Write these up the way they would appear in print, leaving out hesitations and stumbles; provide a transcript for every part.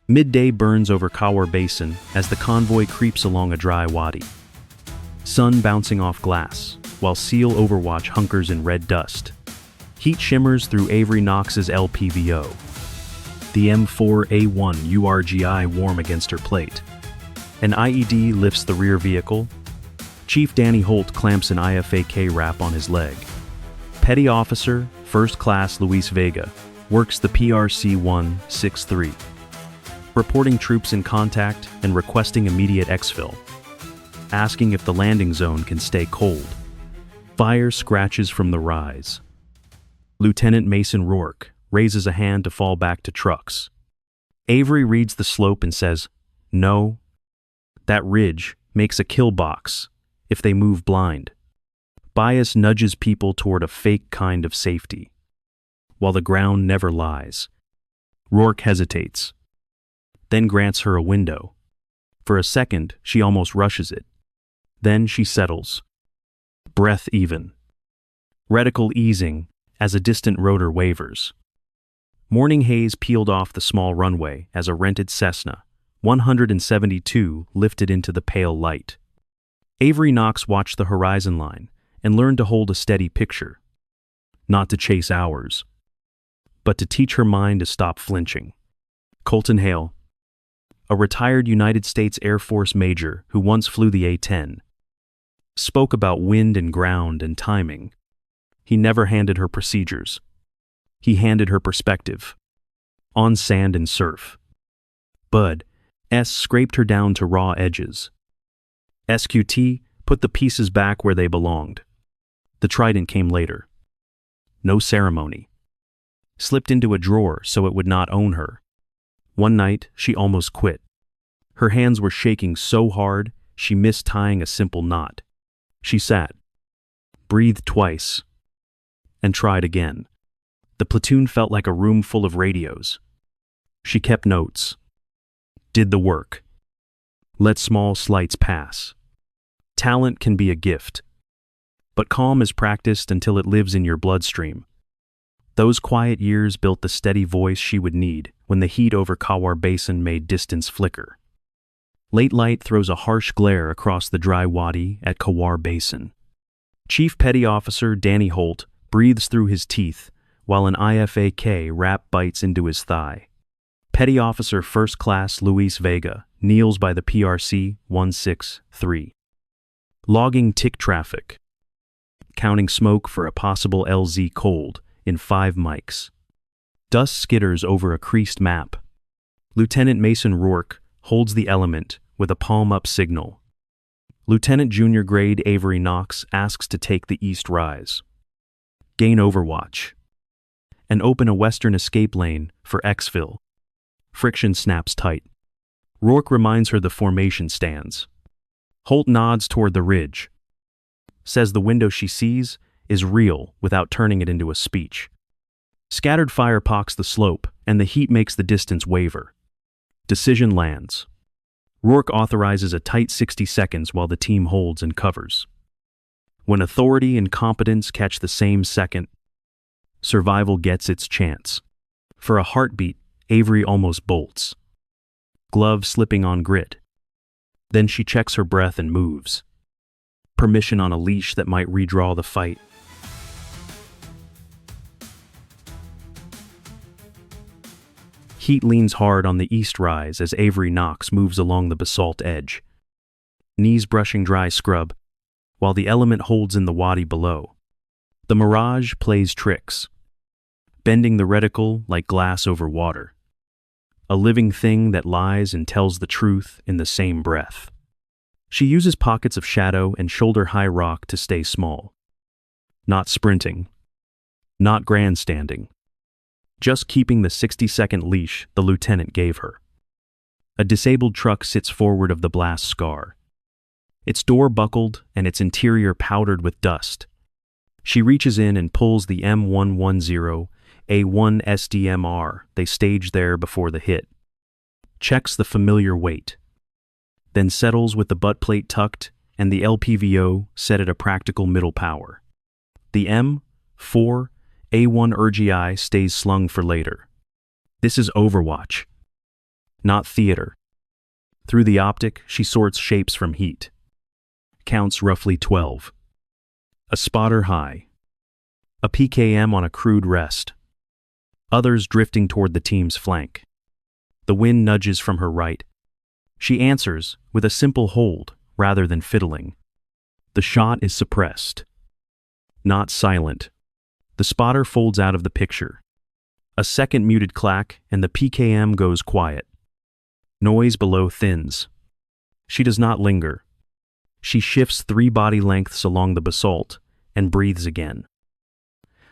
Midday burns over Kawar Basin as the convoy creeps along a dry wadi. Sun bouncing off glass, while SEAL Overwatch hunkers in red dust. Heat shimmers through Avery Knox's LPVO. The M4A1 URGI warm against her plate. An IED lifts the rear vehicle. Chief Danny Holt clamps an IFAK wrap on his leg. Petty Officer, First Class Luis Vega, works the PRC 163. Reporting troops in contact and requesting immediate exfil. Asking if the landing zone can stay cold. Fire scratches from the rise. Lieutenant Mason Rourke raises a hand to fall back to trucks. Avery reads the slope and says, "No. That ridge makes a kill box if they move blind." Bias nudges people toward a fake kind of safety, while the ground never lies. Rourke hesitates, then grants her a window. For a second, she almost rushes it. Then she settles. Breath even. Reticle easing as a distant rotor wavers. Morning haze peeled off the small runway as a rented Cessna 172 lifted into the pale light. Avery Knox watched the horizon line and learned to hold a steady picture. Not to chase hours, but to teach her mind to stop flinching. Colton Hale, a retired United States Air Force major who once flew the A-10, spoke about wind and ground and timing. He never handed her procedures. He handed her perspective. On sand and surf. Bud S. scraped her down to raw edges. SQT put the pieces back where they belonged. The trident came later. No ceremony. Slipped into a drawer so it would not own her. One night, she almost quit. Her hands were shaking so hard, she missed tying a simple knot. She sat, breathed twice, and tried again. The platoon felt like a room full of radios. She kept notes. Did the work. Let small slights pass. Talent can be a gift, but calm is practiced until it lives in your bloodstream. Those quiet years built the steady voice she would need when the heat over Kawar Basin made distance flicker. Late light throws a harsh glare across the dry wadi at Kawar Basin. Chief Petty Officer Danny Holt breathes through his teeth while an IFAK wrap bites into his thigh. Petty Officer First Class Luis Vega kneels by the PRC 163. Logging tick traffic. Counting smoke for a possible LZ cold in 5 mics. Dust skitters over a creased map. Lieutenant Mason Rourke holds the element with a palm-up signal. Lieutenant Junior Grade Avery Knox asks to take the east rise. Gain overwatch. And open a western escape lane for Exfil. Friction snaps tight. Rourke reminds her the formation stands. Holt nods toward the ridge. Says the window she sees is real without turning it into a speech. Scattered fire pocks the slope, and the heat makes the distance waver. Decision lands. Rourke authorizes a tight 60 seconds while the team holds and covers. When authority and competence catch the same second, survival gets its chance. For a heartbeat, Avery almost bolts. Glove slipping on grit. Then she checks her breath and moves. Permission on a leash that might redraw the fight. Heat leans hard on the east rise as Avery Knox moves along the basalt edge. Knees brushing dry scrub, while the element holds in the wadi below. The mirage plays tricks, bending the reticle like glass over water. A living thing that lies and tells the truth in the same breath. She uses pockets of shadow and shoulder-high rock to stay small. Not sprinting. Not grandstanding. Just keeping the 60-second leash the lieutenant gave her. A disabled truck sits forward of the blast scar. Its door buckled and its interior powdered with dust. She reaches in and pulls the M110 A1 SDMR they staged there before the hit. Checks the familiar weight. Then settles with the butt plate tucked and the LPVO set at a practical middle power. The M4 A1 URGI stays slung for later. This is Overwatch. not theater. Through the optic, she sorts shapes from heat. Counts roughly 12. A spotter high. A PKM on a crude rest. Others drifting toward the team's flank. The wind nudges from her right. She answers with a simple hold rather than fiddling. The shot is suppressed. Not silent. The spotter folds out of the picture. A second muted clack and the PKM goes quiet. Noise below thins. She does not linger. She shifts 3 body lengths along the basalt and breathes again,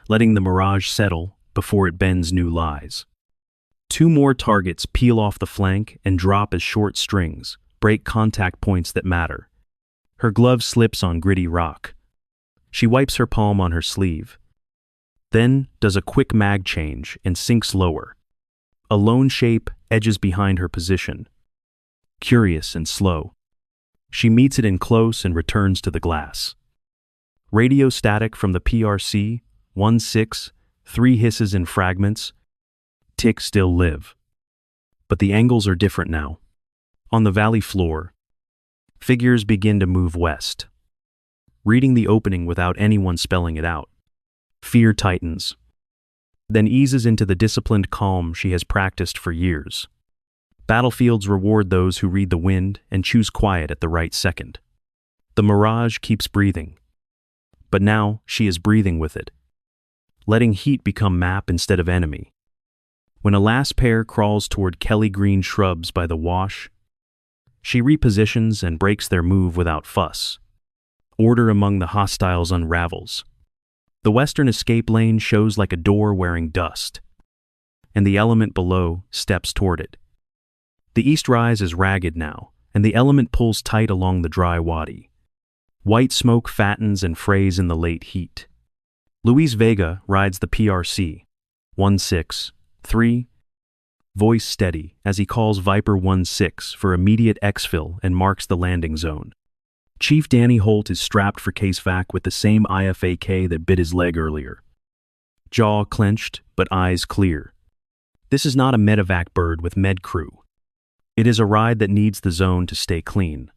letting the mirage settle before it bends new lies. 2 more targets peel off the flank and drop as short strings, break contact points that matter. Her glove slips on gritty rock. She wipes her palm on her sleeve, then does a quick mag change and sinks lower. A lone shape edges behind her position, curious and slow. She meets it in close and returns to the glass. Radio static from the PRC, 1-6, 3 hisses in fragments. Tick still live. But the angles are different now. On the valley floor, figures begin to move west, reading the opening without anyone spelling it out. Fear tightens, then eases into the disciplined calm she has practiced for years. Battlefields reward those who read the wind and choose quiet at the right second. The mirage keeps breathing, but now she is breathing with it, letting heat become map instead of enemy. When a last pair crawls toward Kelly green shrubs by the wash, she repositions and breaks their move without fuss. Order among the hostiles unravels. The western escape lane shows like a door wearing dust, and the element below steps toward it. The east rise is ragged now, and the element pulls tight along the dry wadi. White smoke fattens and frays in the late heat. Luis Vega rides the PRC, 1-6, 3, voice steady as he calls Viper 1-6 for immediate exfil and marks the landing zone. Chief Danny Holt is strapped for case vac with the same IFAK that bit his leg earlier. Jaw clenched, but eyes clear. This is not a medevac bird with med crew. It is a ride that needs the zone to stay clean.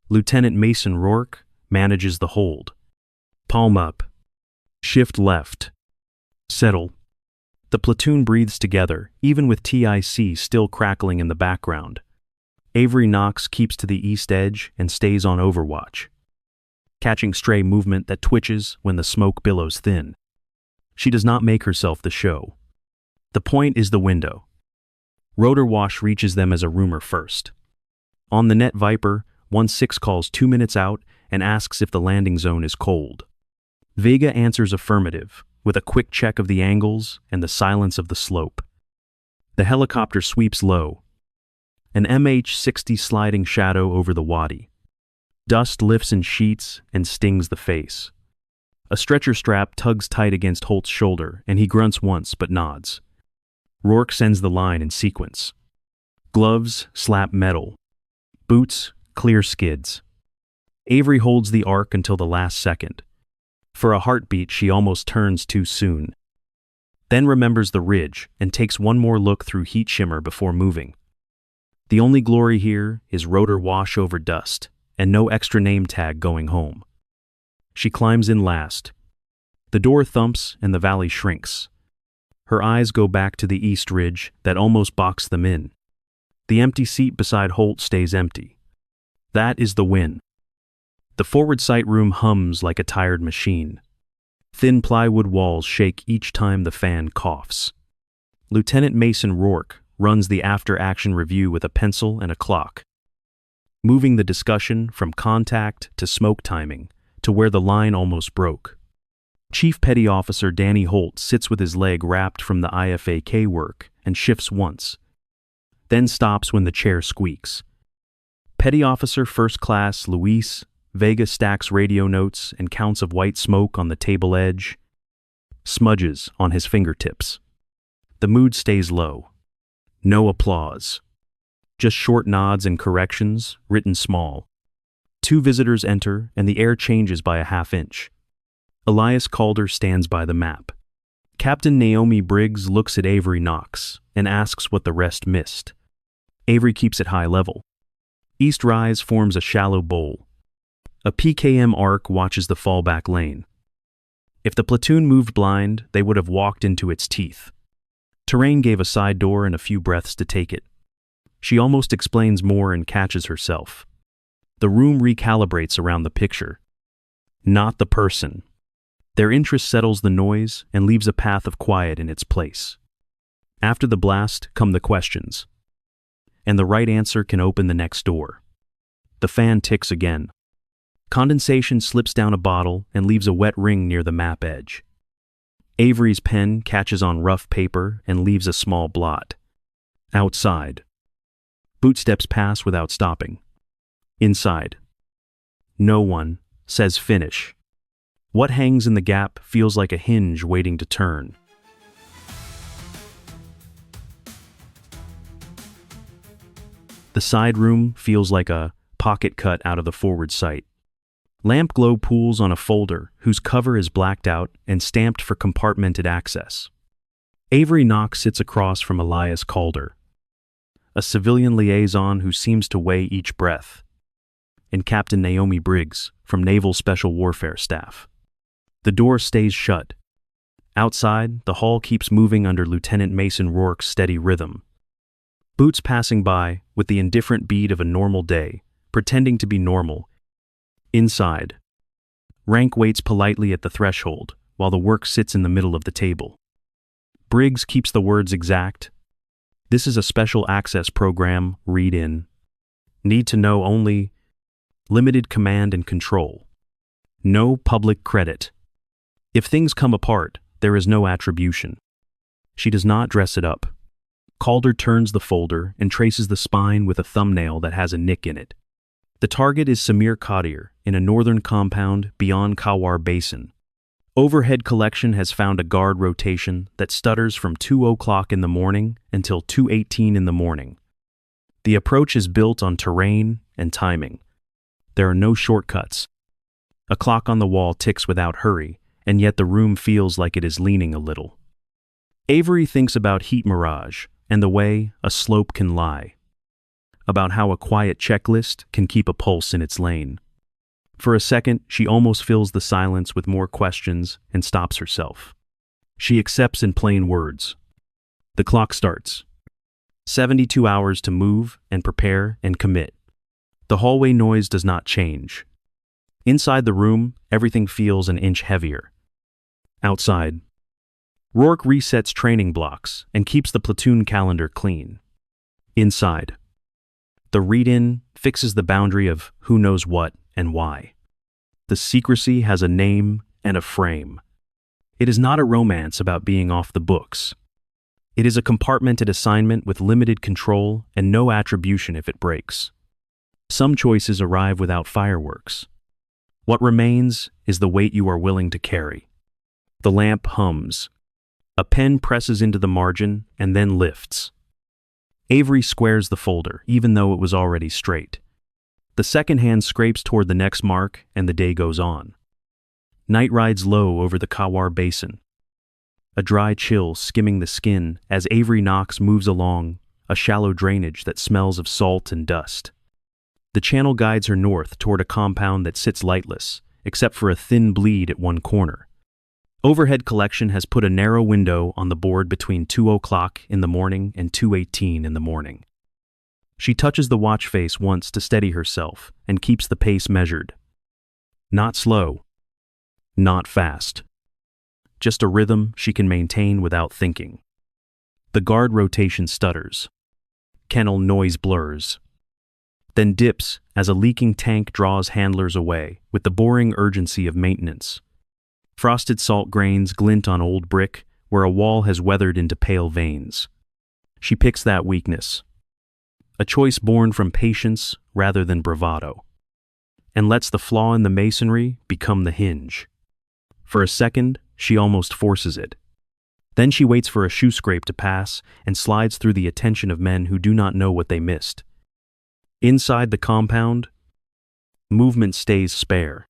Lieutenant Mason Rourke manages the hold. Palm up. Shift left. Settle. The platoon breathes together, even with TIC still crackling in the background. Avery Knox keeps to the east edge and stays on overwatch, catching stray movement that twitches when the smoke billows thin. She does not make herself the show. The point is the window. Rotor wash reaches them as a rumor first. On the net Viper, 1-6 calls 2 minutes out and asks if the landing zone is cold. Vega answers affirmative, with a quick check of the angles and the silence of the slope. The helicopter sweeps low, an MH-60 sliding shadow over the wadi. Dust lifts in sheets and stings the face. A stretcher strap tugs tight against Holt's shoulder, and he grunts once but nods. Rourke sends the line in sequence. Gloves slap metal. Boots clear skids. Avery holds the arc until the last second. For a heartbeat, she almost turns too soon. Then remembers the ridge and takes one more look through heat shimmer before moving. The only glory here is rotor wash over dust and no extra name tag going home. She climbs in last. The door thumps and the valley shrinks. Her eyes go back to the east ridge that almost boxed them in. The empty seat beside Holt stays empty. That is the win. The forward sight room hums like a tired machine. Thin plywood walls shake each time the fan coughs. Lieutenant Mason Rourke runs the after-action review with a pencil and a clock, moving the discussion from contact to smoke timing to where the line almost broke. Chief Petty Officer Danny Holt sits with his leg wrapped from the IFAK work and shifts once, then stops when the chair squeaks. Petty Officer First Class Luis Vega stacks radio notes and counts of white smoke on the table edge, smudges on his fingertips. The mood stays low. No applause. Just short nods and corrections, written small. 2 visitors enter, and the air changes by a half-inch. Elias Calder stands by the map. Captain Naomi Briggs looks at Avery Knox and asks what the rest missed. Avery keeps it high level. East Rise forms a shallow bowl. A PKM arc watches the fallback lane. If the platoon moved blind, they would have walked into its teeth. Terrain gave a side door and a few breaths to take it. She almost explains more and catches herself. The room recalibrates around the picture, not the person. Their interest settles the noise and leaves a path of quiet in its place. After the blast come the questions. And the right answer can open the next door. The fan ticks again. Condensation slips down a bottle and leaves a wet ring near the map edge. Avery's pen catches on rough paper and leaves a small blot. Outside. Bootsteps pass without stopping. Inside. No one says finish. What hangs in the gap feels like a hinge waiting to turn. The side room feels like a pocket cut out of the forward sight. Lamp glow pools on a folder whose cover is blacked out and stamped for compartmented access. Avery Knox sits across from Elias Calder, a civilian liaison who seems to weigh each breath, and Captain Naomi Briggs from Naval Special Warfare Staff. The door stays shut. Outside, the hall keeps moving under Lieutenant Mason Rourke's steady rhythm. Boots passing by with the indifferent beat of a normal day, pretending to be normal. Inside, Rank waits politely at the threshold while the work sits in the middle of the table. Briggs keeps the words exact. This is a special access program, read in. Need to know only. Limited command and control. No public credit. If things come apart, there is no attribution. She does not dress it up. Calder turns the folder and traces the spine with a thumbnail that has a nick in it. The target is Samir Qadir in a northern compound beyond Kawar Basin. Overhead collection has found a guard rotation that stutters from 2:00 in the morning until 2:18 in the morning. The approach is built on terrain and timing. There are no shortcuts. A clock on the wall ticks without hurry, and yet the room feels like it is leaning a little. Avery thinks about heat mirage and the way a slope can lie. About how a quiet checklist can keep a pulse in its lane. For a second, she almost fills the silence with more questions and stops herself. She accepts in plain words. The clock starts. 72 hours to move and prepare and commit. The hallway noise does not change. Inside the room, everything feels an inch heavier. Outside, Rourke resets training blocks and keeps the platoon calendar clean. Inside, the read-in fixes the boundary of who knows what and why. The secrecy has a name and a frame. It is not a romance about being off the books. It is a compartmented assignment with limited control and no attribution if it breaks. Some choices arrive without fireworks. What remains is the weight you are willing to carry. The lamp hums. A pen presses into the margin and then lifts. Avery squares the folder, even though it was already straight. The second hand scrapes toward the next mark, and the day goes on. Night rides low over the Kawar Basin. A dry chill skimming the skin as Avery Knox moves along a shallow drainage that smells of salt and dust. The channel guides her north toward a compound that sits lightless, except for a thin bleed at one corner. Overhead collection has put a narrow window on the board between 2:00 in the morning and 2:18 in the morning. She touches the watch face once to steady herself and keeps the pace measured. Not slow. Not fast. Just a rhythm she can maintain without thinking. The guard rotation stutters. Kennel noise blurs. Then dips as a leaking tank draws handlers away with the boring urgency of maintenance. Frosted salt grains glint on old brick where a wall has weathered into pale veins. She picks that weakness. A choice born from patience rather than bravado. And lets the flaw in the masonry become the hinge. For a second, she almost forces it. Then she waits for a shoe scrape to pass and slides through the attention of men who do not know what they missed. Inside the compound, movement stays spare.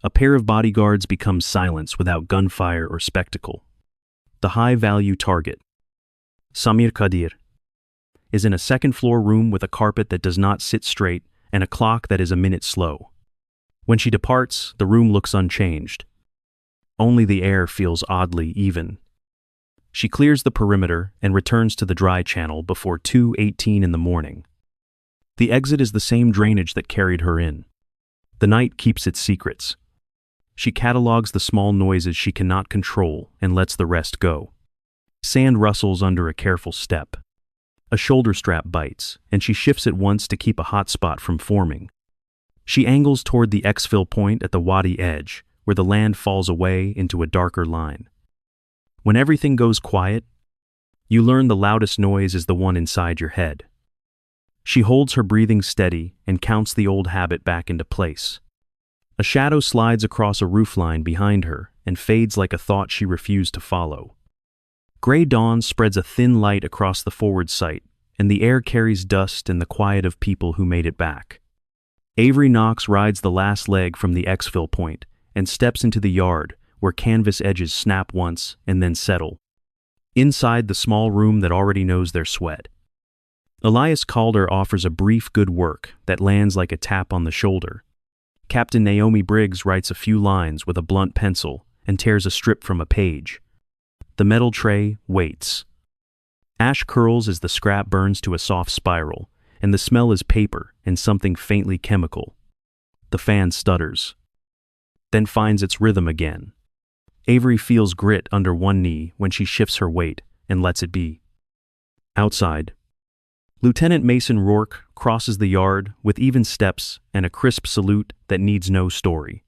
A pair of bodyguards becomes silence without gunfire or spectacle. The high-value target, Samir Qadir, is in a second-floor room with a carpet that does not sit straight and a clock that is a minute slow. When she departs, the room looks unchanged. Only the air feels oddly even. She clears the perimeter and returns to the dry channel before 2:18 in the morning. The exit is the same drainage that carried her in. The night keeps its secrets. She catalogs the small noises she cannot control and lets the rest go. Sand rustles under a careful step. A shoulder strap bites, and she shifts it once to keep a hot spot from forming. She angles toward the Exfil point at the wadi edge, where the land falls away into a darker line. When everything goes quiet, you learn the loudest noise is the one inside your head. She holds her breathing steady and counts the old habit back into place. A shadow slides across a roofline behind her and fades like a thought she refused to follow. Gray dawn spreads a thin light across the forward sight, and the air carries dust and the quiet of people who made it back. Avery Knox rides the last leg from the Exfil point and steps into the yard, where canvas edges snap once and then settle. Inside the small room that already knows their sweat. Elias Calder offers a brief good work that lands like a tap on the shoulder. Captain Naomi Briggs writes a few lines with a blunt pencil and tears a strip from a page. The metal tray waits. Ash curls as the scrap burns to a soft spiral, and the smell is paper and something faintly chemical. The fan stutters, then finds its rhythm again. Avery feels grit under one knee when she shifts her weight and lets it be. Outside, Lieutenant Mason Rourke crosses the yard with even steps and a crisp salute that needs no story.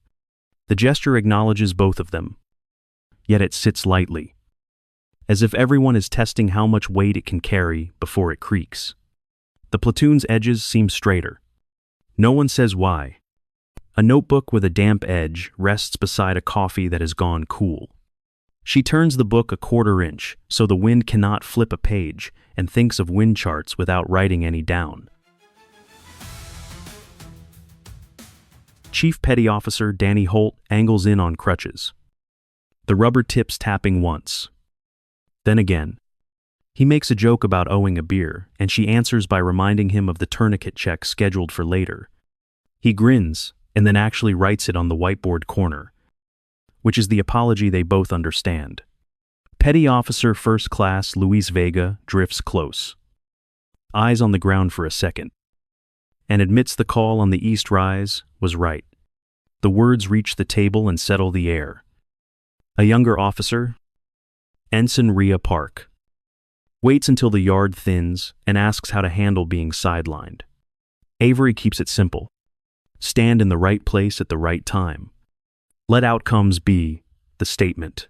The gesture acknowledges both of them, yet it sits lightly, as if everyone is testing how much weight it can carry before it creaks. The platoon's edges seem straighter. No one says why. A notebook with a damp edge rests beside a coffee that has gone cool. She turns the book a quarter inch so the wind cannot flip a page and thinks of wind charts without writing any down. Chief Petty Officer Danny Holt angles in on crutches. The rubber tips tapping once. Then again. He makes a joke about owing a beer, and she answers by reminding him of the tourniquet check scheduled for later. He grins, and then actually writes it on the whiteboard corner, which is the apology they both understand. Petty Officer First Class Luis Vega drifts close, eyes on the ground for a second, and admits the call on the East Rise was right. The words reach the table and settle the air. A younger officer, Ensign Rhea Park, waits until the yard thins and asks how to handle being sidelined. Avery keeps it simple. Stand in the right place at the right time. Let outcomes be the statement.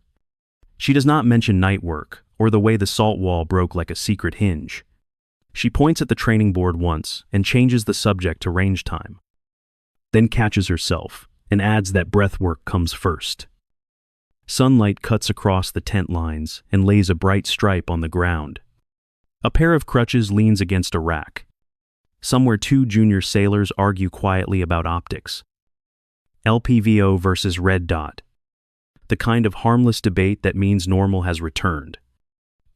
She does not mention night work or the way the salt wall broke like a secret hinge. She points at the training board once and changes the subject to range time, then catches herself and adds that breath work comes first. Sunlight cuts across the tent lines and lays a bright stripe on the ground. A pair of crutches leans against a rack. Somewhere two junior sailors argue quietly about optics. LPVO versus red dot. The kind of harmless debate that means normal has returned.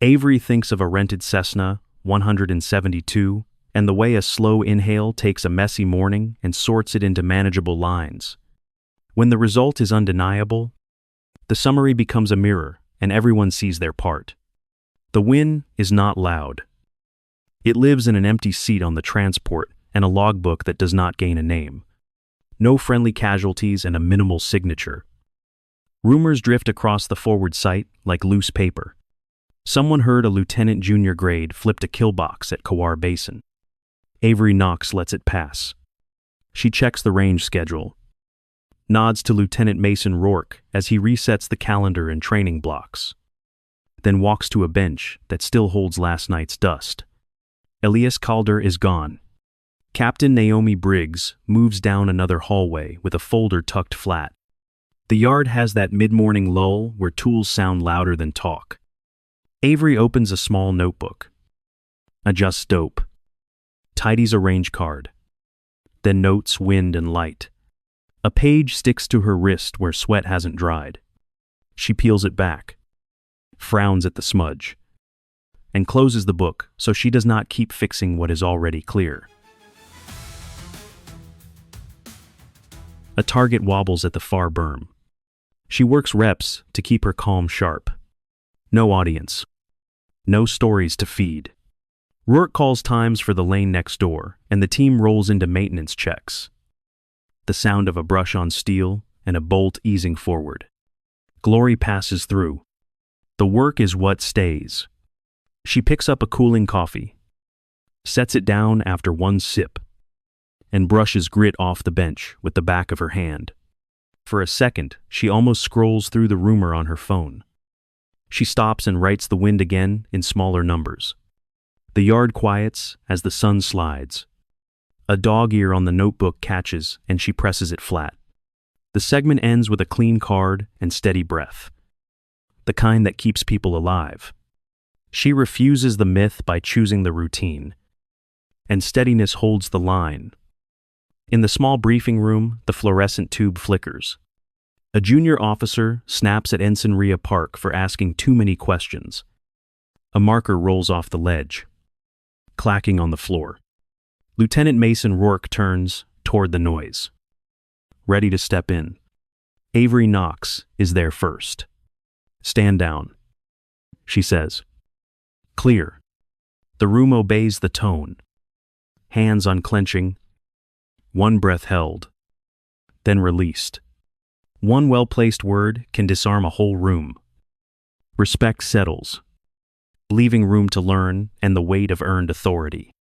Avery thinks of a rented Cessna 172 and the way a slow inhale takes a messy morning and sorts it into manageable lines. When the result is undeniable, the summary becomes a mirror and everyone sees their part. The win is not loud. It lives in an empty seat on the transport and a logbook that does not gain a name. No friendly casualties and a minimal signature. Rumors drift across the forward sight like loose paper. Someone heard a lieutenant junior grade flipped a kill box at Kawar Basin. Avery Knox lets it pass. She checks the range schedule, nods to Lieutenant Mason Rourke as he resets the calendar and training blocks, then walks to a bench that still holds last night's dust. Elias Calder is gone. Captain Naomi Briggs moves down another hallway with a folder tucked flat. The yard has that mid-morning lull where tools sound louder than talk. Avery opens a small notebook. Adjusts dope. Tidies a range card. Then notes wind and light. A page sticks to her wrist where sweat hasn't dried. She peels it back. Frowns at the smudge. and closes the book so she does not keep fixing what is already clear. A target wobbles at the far berm. She works reps to keep her calm sharp. No audience. No stories to feed. Rourke calls times for the lane next door, and the team rolls into maintenance checks. The sound of a brush on steel and a bolt easing forward. Glory passes through. The work is what stays. She picks up a cooling coffee, sets it down after one sip, and brushes grit off the bench with the back of her hand. For a second, she almost scrolls through the rumor on her phone. She stops and writes the wind again in smaller numbers. The yard quiets as the sun slides. A dog ear on the notebook catches and she presses it flat. The segment ends with a clean card and steady breath. The kind that keeps people alive. She refuses the myth by choosing the routine. And steadiness holds the line. In the small briefing room, the fluorescent tube flickers. A junior officer snaps at Ensign Rhea Park for asking too many questions. A marker rolls off the ledge, clacking on the floor. Lieutenant Mason Rourke turns toward the noise, ready to step in. Avery Knox is there first. "Stand down," she says. Clear. The room obeys the tone. Hands unclenching. One breath held, then released. One well-placed word can disarm a whole room. Respect settles, leaving room to learn and the weight of earned authority.